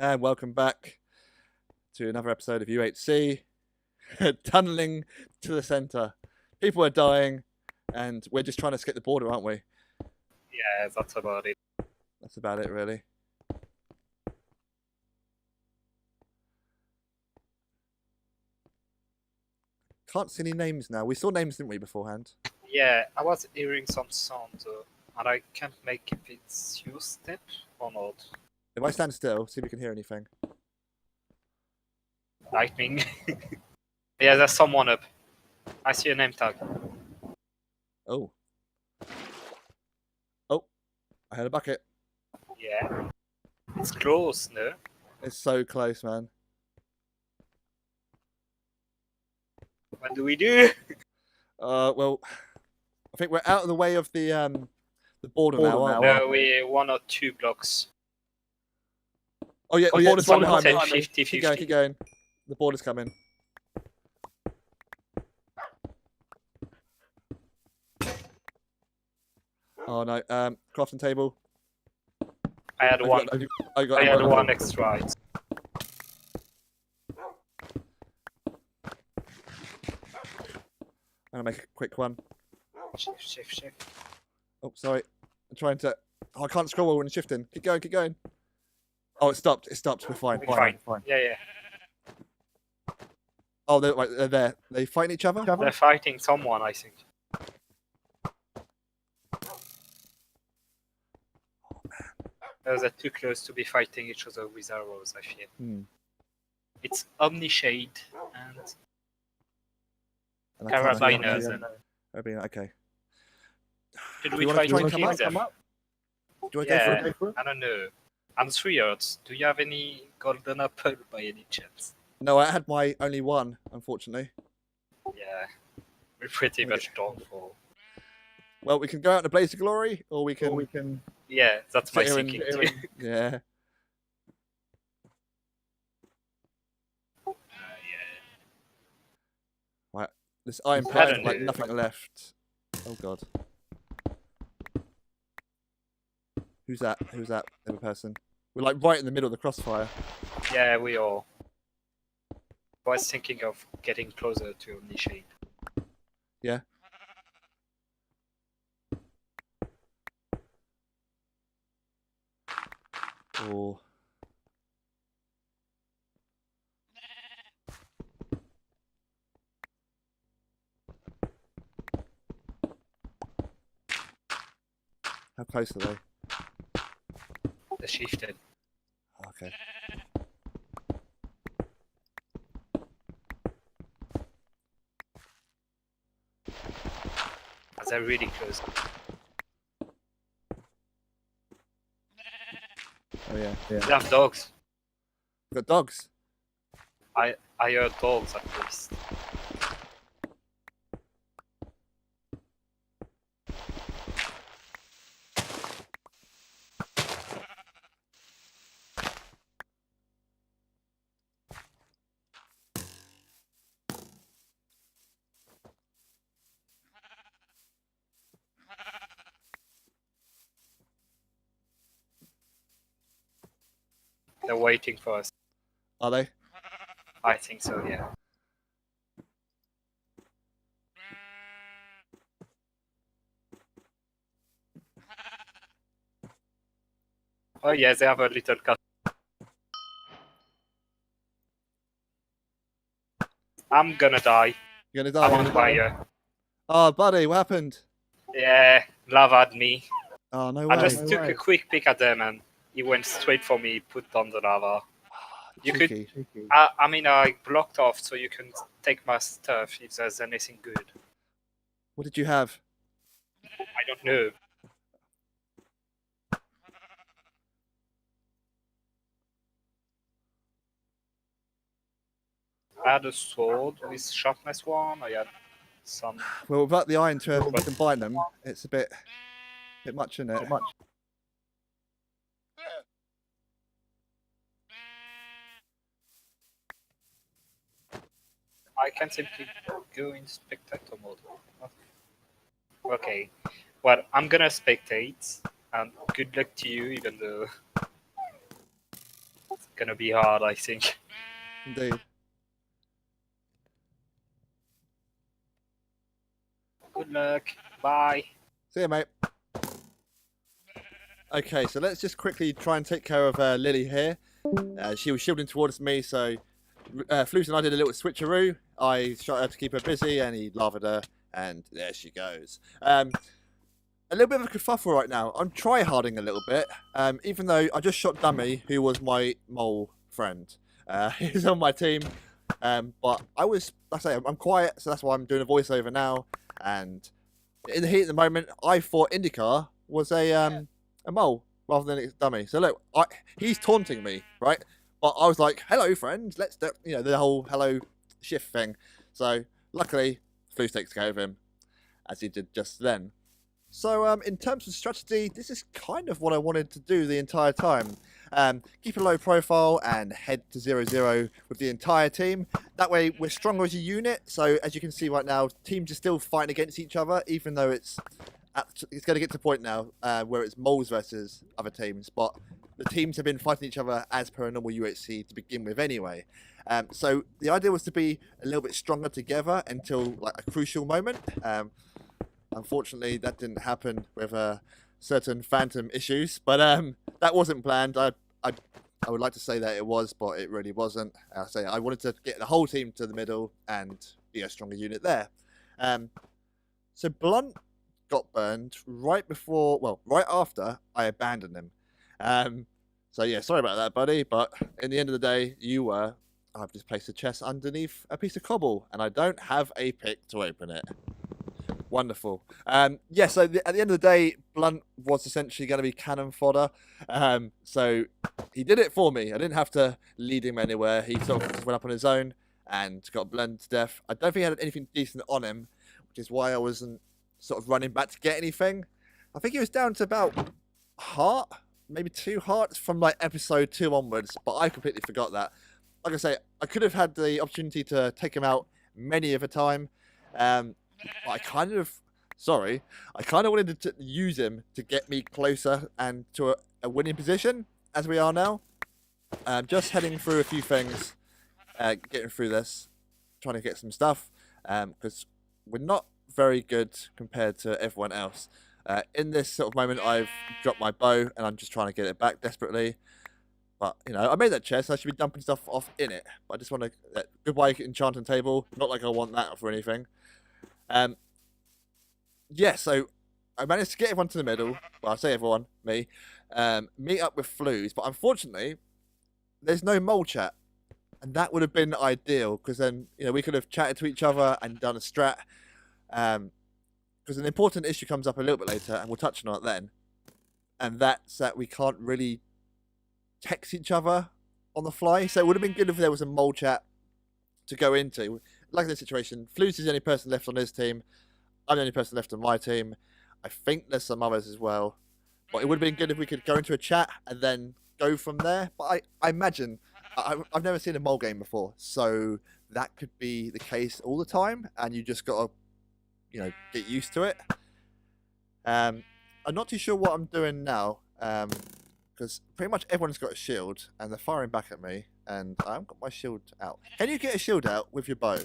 And welcome back to another episode of UHC. Tunneling to the centre. People are dying, and we're just trying to skip the border, aren't we? Yeah, that's about it. That's about it, really. Can't see any names now. We saw names, didn't we, beforehand? Yeah, I was hearing some sound, and I can't make if it's your step or not. If I stand still, see if we can hear anything. Lightning. Yeah, there's someone up. I see a name tag. Oh. Oh, I had a bucket. Yeah. It's close, no? It's so close, man. What do we do? Well, I think we're out of the way of the border now, aren't we? No, we're 1 or 2 blocks. Oh yeah, the border's someone coming. said 50-50. Keep going, keep going. The border's coming. Oh no, crafting table. I had one. I had one extra. I'm gonna make a quick one. Shift. Oh, sorry. I'm trying to. Oh, I can't scroll when it's shifting. Keep going, keep going. Oh, it stopped. It stopped. We're fine. Fine. Yeah. Oh, they're there. They fighting each other? They're fighting someone, I think. They're too close to be fighting each other with arrows, I feel. It's Omnishade and Carabiners. Okay. Should we try to kill them? Do you want to go for it? I don't know. I'm 3 Earths. Do you have any golden apple by any chance? No, I had my only one, unfortunately. Yeah. We're pretty much done for. Well, we can go out in a blaze of glory, or we can... Yeah, that's my thinking too. Yeah. Right, this iron plate has like nothing left. Oh god. Who's that? Who's that other person? We're like right in the middle of the crossfire. Yeah, we are. I was thinking of getting closer to Omnishade. Yeah. Oh. How close are they? They're shifted. Okay. They're really close. Oh yeah. They have dogs. We've got dogs. I heard dogs at least. They're waiting for us. Are they? I think so, yeah. Oh yeah, they have a little cat. I'm gonna die. You're gonna die. I'm on fire. Oh, buddy, what happened? Yeah, lavaed me. Oh, no way. I just took a quick peek at them and he went straight for me, put down the lava. You Cheeky. could. I mean, I blocked off so you can take my stuff if there's anything good. What did you have? I don't know. I had a sword with sharpness 1. I had some. Well, without the iron to combine them, it's a bit much, isn't it? I can simply go in spectator mode. Okay. Well, I'm gonna spectate, and good luck to you, even though gonna be hard, I think. Indeed. Good luck. Bye. See you, mate. Okay, so let's just quickly try and take care of Lily here. She was shielding towards me, so Flute and I did a little switcheroo. I shot her to keep her busy, and he lathered her, and there she goes. A little bit of a kerfuffle right now. I'm try-harding a little bit, even though I just shot Dummy, who was my mole friend. He's on my team, but like I say, I'm quiet, so that's why I'm doing a voiceover now. And in the heat at the moment, I thought IndyCar was a mole rather than a dummy. So look, he's taunting me, right? But I was like, "Hello, friend. Let's do," the whole hello shift thing. So luckily, Flute takes care of him, as he did just then. So in terms of strategy, this is kind of what I wanted to do the entire time. Keep a low profile and head to 0-0 with the entire team. That way we're stronger as a unit. So as you can see right now, teams are still fighting against each other, even though it's going to get to the point now where it's moles versus other teams. But the teams have been fighting each other as per a normal UHC to begin with anyway. So the idea was to be a little bit stronger together until like a crucial moment. Unfortunately, that didn't happen with certain phantom issues, but that wasn't planned. I would like to say that it was, but it really wasn't. I wanted to get the whole team to the middle and be a stronger unit there. So Blunt got burned right after I abandoned him. So yeah, sorry about that, buddy, but in the end of the day, I've just placed a chest underneath a piece of cobble, and I don't have a pick to open it. Wonderful. Yeah, so at the end of the day, Blunt was essentially going to be cannon fodder. So he did it for me. I didn't have to lead him anywhere. He sort of just went up on his own and got burned to death. I don't think he had anything decent on him, which is why I wasn't sort of running back to get anything. I think he was down to about heart, maybe 2 hearts from like episode 2 onwards, but I completely forgot that. Like I say, I could have had the opportunity to take him out many of a time. I kind of wanted to use him to get me closer and to a winning position, as we are now. Just heading through a few things, getting through this, trying to get some stuff, because we're not very good compared to everyone else. In this sort of moment, I've dropped my bow, and I'm just trying to get it back desperately. But, I made that chest, so I should be dumping stuff off in it. But I just want to... goodbye, enchanting table. Not like I want that for anything. Yeah, so I managed to get everyone to the middle. Well, I say everyone, me. Meet up with Flues, but unfortunately, there's no mole chat, and that would have been ideal because then we could have chatted to each other and done a strat. Because an important issue comes up a little bit later, and we'll touch on it then, and that's that we can't really text each other on the fly. So it would have been good if there was a mole chat to go into. Like in this situation, Flues is the only person left on his team. I'm the only person left on my team. I think there's some others as well. But it would have been good if we could go into a chat and then go from there. But I imagine, I've never seen a mole game before, so that could be the case all the time, and you just got to, get used to it. I'm not too sure what I'm doing now, because pretty much everyone's got a shield, and they're firing back at me. And I haven't got my shield out. Can you get a shield out with your bow?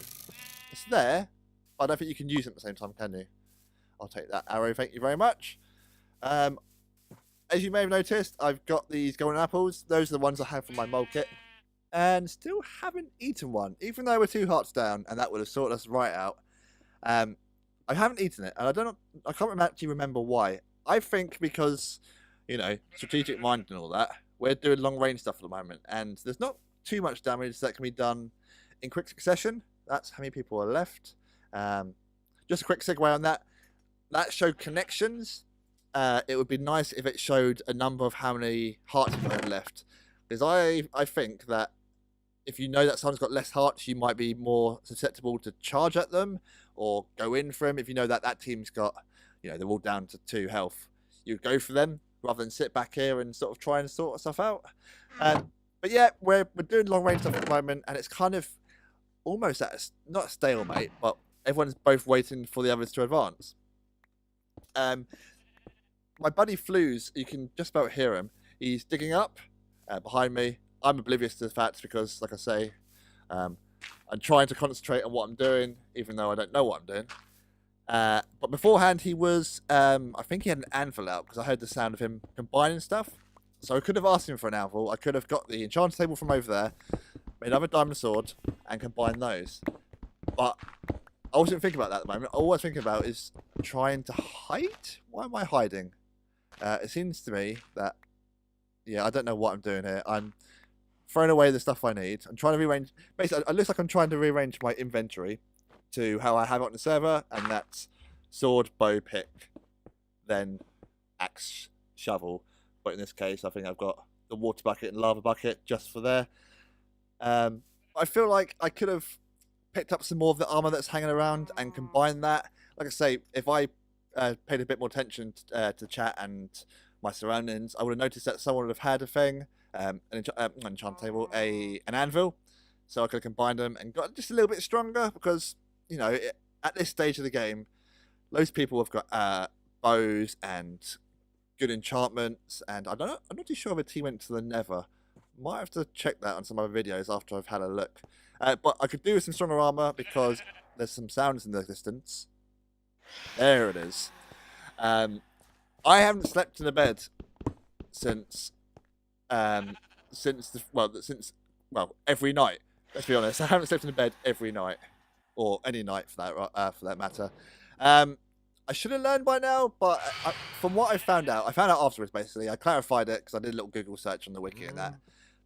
It's there, but I don't think you can use it at the same time, can you? I'll take that arrow, thank you very much. As you may have noticed, I've got these golden apples. Those are the ones I have for my mole kit. And still haven't eaten one, even though we're 2 hearts down, and that would have sorted us right out. I haven't eaten it, and I can't actually remember why. I think because, strategic mind and all that, we're doing long range stuff at the moment, and there's not too much damage that can be done in quick succession. That's how many people are left. Just a quick segue on that. That showed connections. It would be nice if it showed a number of how many hearts you have left. Because I think that if you know that someone's got less hearts, you might be more susceptible to charge at them or go in for them. If you know that that team's got, they're all down to 2 health, you go for them rather than sit back here and sort of try and sort stuff out. But yeah, we're doing long range stuff at the moment, and it's kind of almost at not a stalemate, but everyone's both waiting for the others to advance. My buddy Flues, you can just about hear him. He's digging up behind me. I'm oblivious to the facts because, like I say, I'm trying to concentrate on what I'm doing, even though I don't know what I'm doing. But beforehand, he was, I think he had an anvil out because I heard the sound of him combining stuff. So I could have asked him for an anvil. I could have got the enchanted table from over there, made another diamond sword, and combined those. But I wasn't thinking about that at the moment. All I was thinking about is trying to hide. Why am I hiding? It seems to me that, yeah, I don't know what I'm doing here. I'm throwing away the stuff I need. I'm trying to rearrange. Basically, it looks like I'm trying to rearrange my inventory to how I have it on the server, and that's sword, bow, pick, then axe, shovel. But in this case, I think I've got the water bucket and lava bucket just for there. I feel like I could have picked up some more of the armor that's hanging around and combined that. Like I say, if I paid a bit more attention to chat and my surroundings, I would have noticed that someone would have had a thing, an enchant table, an anvil, so I could have combined them and got just a little bit stronger. Because you know, at this stage of the game, loads of people have got bows and good enchantments, and I'm not too sure if a team went to the Nether. Might have to check that on some other videos after I've had a look. But I could do with some stronger armor because there's some sounds in the distance. There it is. I haven't slept in a bed since every night. Let's be honest. I haven't slept in a bed every night, or any night for that matter. I should have learned by now, but from what I found out afterwards. Basically, I clarified it because I did a little Google search on the wiki and that.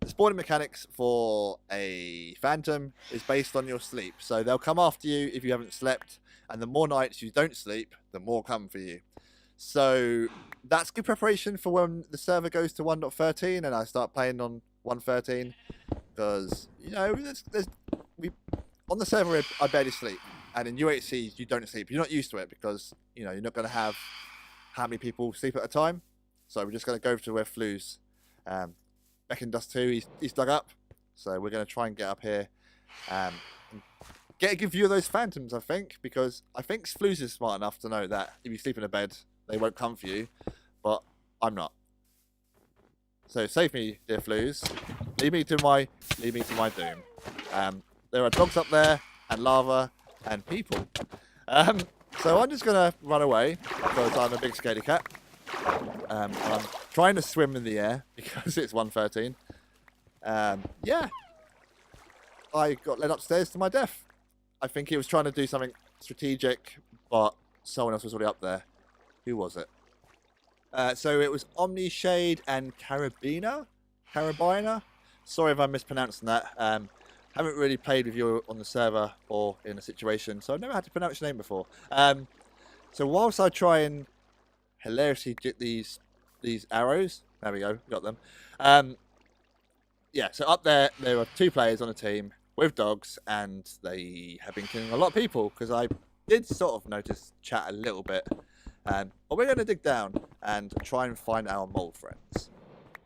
The spawning mechanics for a phantom is based on your sleep. So they'll come after you if you haven't slept, and the more nights you don't sleep, the more come for you. So that's good preparation for when the server goes to 1.13 and I start playing on 1.13, because you know on the server I barely sleep, and in UHC you don't sleep. You're not used to it because you know you're not going to have how many people sleep at a time. So we're just going to go to where Flu's Beckin does too. He's dug up, so we're going to try and get up here, and get a good view of those phantoms. I think because I think Flu's is smart enough to know that if you sleep in a bed, they won't come for you, but I'm not. So save me, dear Flu's. Lead me to my doom. There are dogs up there, and lava, and people. So I'm just gonna run away because I'm a big scaredy cat. I'm trying to swim in the air because it's 1.13. Yeah, I got led upstairs to my death. I think he was trying to do something strategic, but someone else was already up there. Who was it? So it was Omnishade and Hariboee. Sorry if I'm mispronouncing that. Haven't really played with you on the server or in a situation, so I've never had to pronounce your name before. So whilst I try and hilariously get these arrows, there we go, got them. Yeah, so up there are 2 players on a team with dogs, and they have been killing a lot of people because I did sort of notice chat a little bit. But we're going to dig down and try and find our mole friends.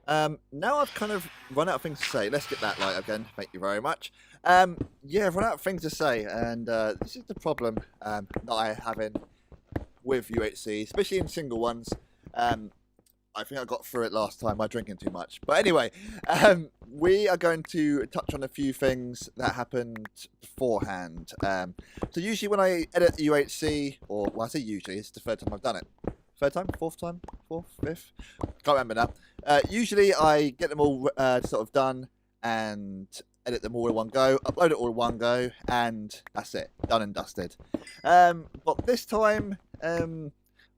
Now I've kind of run out of things to say. Let's get that light again. Thank you very much. Yeah, I've run out of things to say, and this is the problem that I'm having with UHC, especially in single ones. I think I got through it last time by drinking too much. But anyway, we are going to touch on a few things that happened beforehand. So usually when I edit the UHC, or well, I say usually, it's the 3rd time I've done it. 3rd time? 4th time? 4th? 5th? Can't remember now. Usually I get them all sort of done and edit them all in one go, upload it all in one go, and that's it. Done and dusted. But this time,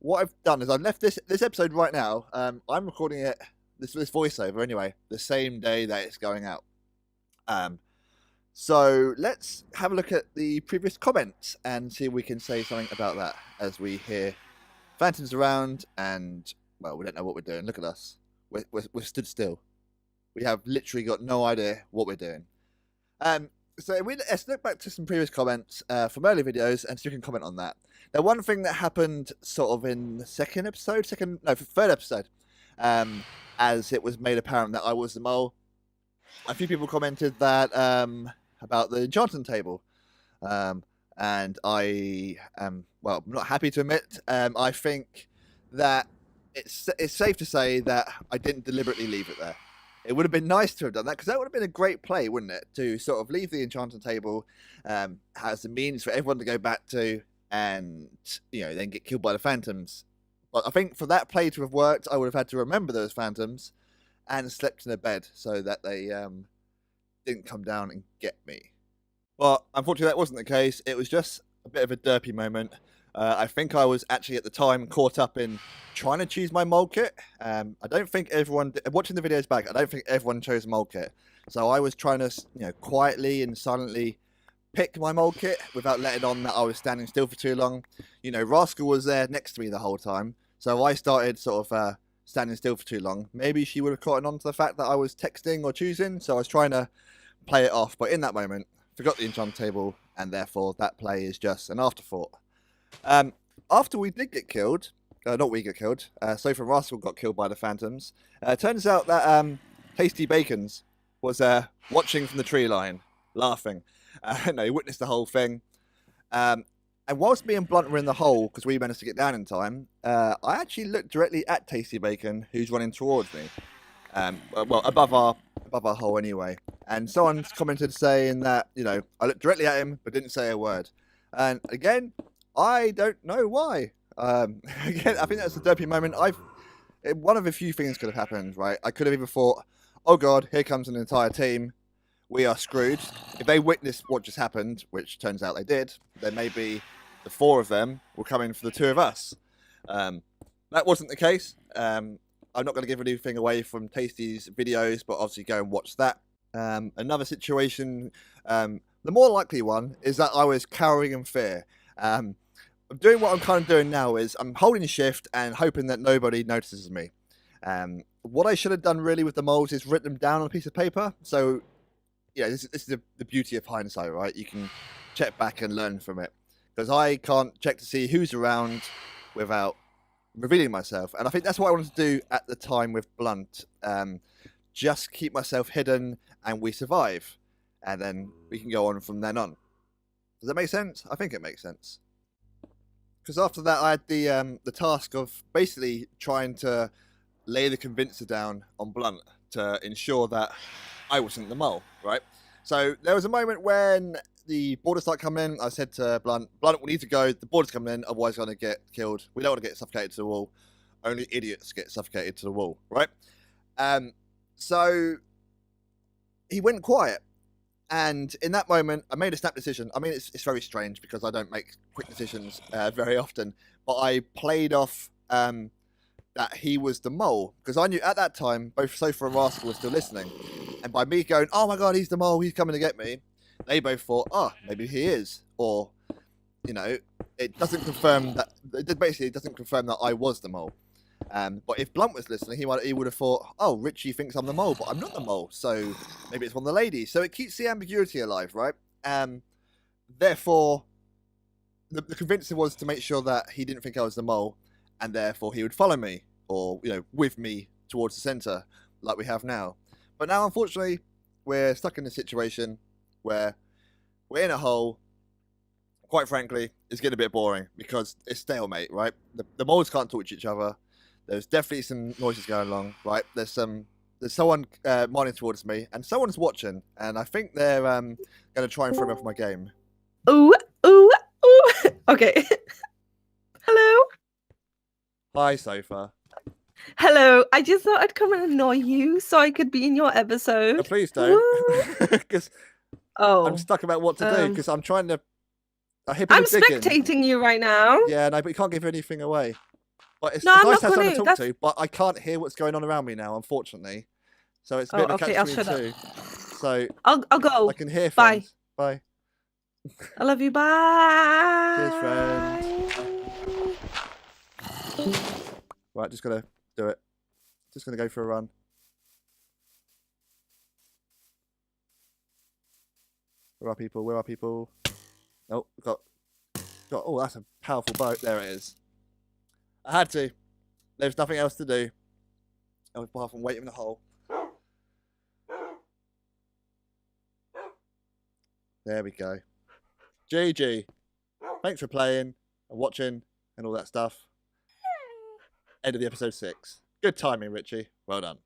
what I've done is I've left this episode right now. I'm recording it, this voiceover anyway, the same day that it's going out. So let's have a look at the previous comments and see if we can say something about that as we hear phantoms around and, well, we don't know what we're doing. Look at us. We're stood still. We have literally got no idea what we're doing. So let's look back to some previous comments from earlier videos and see if we can comment on that. Now, one thing that happened sort of in the 3rd episode, as it was made apparent that I was the mole, a few people commented that about the enchanting table. And I am, well, I'm not happy to admit, I think that it's safe to say that I didn't deliberately leave it there. It would have been nice to have done that, because that would have been a great play, wouldn't it? To sort of leave the enchanting table as a means for everyone to go back to, and then get killed by the phantoms. But I think for that play to have worked, I would have had to remember those phantoms and slept in a bed so that they didn't come down and get me. Well, unfortunately, that wasn't the case. It was just a bit of a derpy moment. I think I was actually at the time caught up in trying to choose my mold kit. I don't think everyone, watching the videos back, I don't think everyone chose mold kit. So I was trying to, quietly and silently pick my mold kit without letting on that I was standing still for too long. Rascal was there next to me the whole time. So I started sort of standing still for too long. Maybe she would have caught on to the fact that I was texting or choosing. So I was trying to play it off. But in that moment, forgot the enchant table. And therefore, that play is just an afterthought. After we did get killed, not we get killed, Sofa Rascal got killed by the phantoms. Turns out that Tasty Bacons was watching from the tree line, laughing. No, he witnessed the whole thing. And whilst me and Blunt were in the hole, because we managed to get down in time, I actually looked directly at Tasty Bacon, who's running towards me. Well, above our hole anyway. And someone's commented saying that, I looked directly at him, but didn't say a word. And again, I don't know why. Again, I think that's a derpy moment. One of a few things could have happened, right? I could have either thought, oh God, here comes an entire team. We are screwed. If they witnessed what just happened, which turns out they did, then maybe the 4 of them were coming for the 2 of us. That wasn't the case. I'm not going to give anything away from Tasty's videos, but obviously go and watch that. Another situation, the more likely one, is that I was cowering in fear. I'm doing what I'm kind of doing now is I'm holding shift and hoping that nobody notices me. What I should have done really with the moles is written them down on a piece of paper. So, this is the beauty of hindsight, right? You can check back and learn from it. Because I can't check to see who's around without revealing myself. And I think that's what I wanted to do at the time with Blunt. Just keep myself hidden and we survive. And then we can go on from then on. Does that make sense? I think it makes sense. Because after that, I had the task of basically trying to lay the convincer down on Blunt to ensure that I wasn't the mole, right? So there was a moment when the borders started coming in. I said to Blunt, we need to go. The border's coming in, otherwise we're going to get killed. We don't want to get suffocated to the wall. Only idiots get suffocated to the wall, right? So he went quiet. And in that moment, I made a snap decision. I mean, it's very strange because I don't make quick decisions very often. But I played off that he was the mole. Because I knew at that time, both Sofa and Rascal were still listening. And by me going, oh my God, he's the mole, he's coming to get me, they both thought, oh, maybe he is. Or, it doesn't confirm that, it doesn't confirm that I was the mole. But if Blunt was listening, he would have thought, oh, Richie thinks I'm the mole, but I'm not the mole, so maybe it's one of the ladies. So it keeps the ambiguity alive, right? Therefore, the convincing was to make sure that he didn't think I was the mole, and therefore he would follow me, or, with me towards the centre, like we have now. But now, unfortunately, we're stuck in a situation where we're in a hole. Quite frankly, it's getting a bit boring, because it's stalemate, right? The moles can't talk to each other. There's definitely some noises going along, right? There's someone mining towards me, and someone's watching, and I think they're going to try and throw me off my game. Ooh, ooh, ooh. Okay. Hello. Hi, Sofa. Hello. I just thought I'd come and annoy you so I could be in your episode. Oh, please don't, because I'm stuck about what to do, because I'm trying to. I'm spectating you right now. Yeah, no, but you can't give anything away. But it's No, I'm nice not to have someone going to talk to, but I can't hear what's going on around me now, unfortunately. So it's a bit of a catch-22. So I'll go. I can hear Bye. friends. Bye. I love you. Bye. Cheers, friends. Right, just gonna do it. Just gonna go for a run. Where are people? Where are people? Oh, got. Oh, that's a powerful boat. There it is. I had to. There's nothing else to do. Apart from wait in the hole. There we go. GG. Thanks for playing and watching and all that stuff. End of the episode 6. Good timing, Richie. Well done.